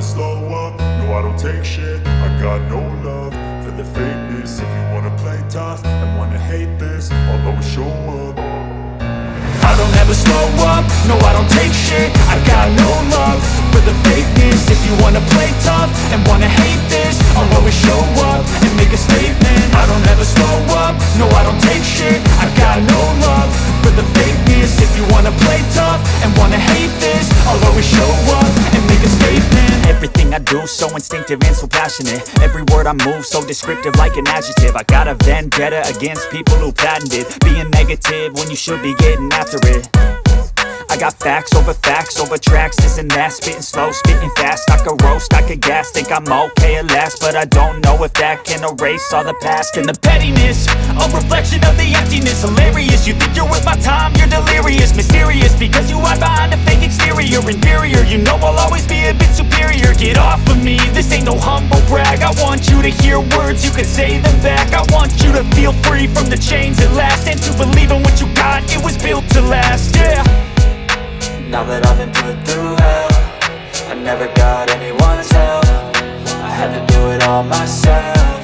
slow up, no I don't take shit. I got no love for the fakeness. If you wanna play tough and wanna hate this, I'll always show up. I don't ever slow up, no I don't take shit. I got no love for the fakeness. If you wanna play tough and wanna hate this, I'll always show up and make a statement. I don't ever slow up, no I don't take shit. I got no love for the fakeness. If you wanna play tough and wanna hate this, I'll always show up and make a statement. Everything I do so instinctive and so passionate. Every word I move so descriptive like an adjective. I got a vendetta against people who patented being negative when you should be getting after it. I got facts over tracks, this and that. Spitting slow, spitting fast, I could roast, I could gas. Think I'm okay at last, but I don't know if that can erase all the past. And the pettiness, a reflection of the emptiness. Hilarious, you think you're worth my time, you're delirious. Mysterious, because you hide behind a fake exterior. Inferior, you know I'll always be a bit superior. Get off of me, this ain't no humble brag. I want you to hear words, you can say them back. I want you to feel free from the chains at last, and to believe in what you got, it was built to last, yeah. Now that I've been put through hell, I never got anyone's help. I had to do it all myself.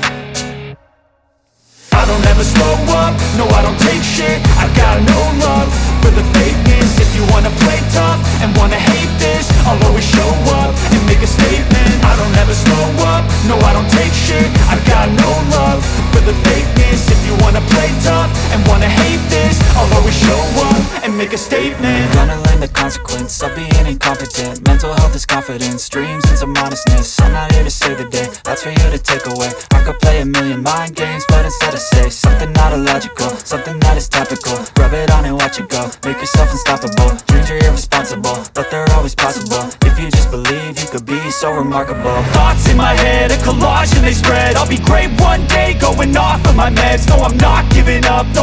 I don't ever slow up, no I don't take shit. I got no love for the fakeness. If you wanna play tough and wanna hate this, I'll always show up and make a statement. I don't ever slow up, no I don't take shit. I got no love for the fakeness. If you wanna play tough and wanna hate this, I'll always show up and make a statement. Gonna learn the consequence of being incompetent. Mental health is confidence, dreams and some honestness. I'm not here to save the day, that's for you to take away. I could play a million mind games, but instead I say something not illogical, something that is topical. Rub it on and watch it go, make yourself unstoppable. Dreams are irresponsible, but they're always possible. If you just believe, you could be so remarkable. Thoughts in my head, a collage and they spread. I'll be great one day, going off of my meds. No, I'm not giving up, no.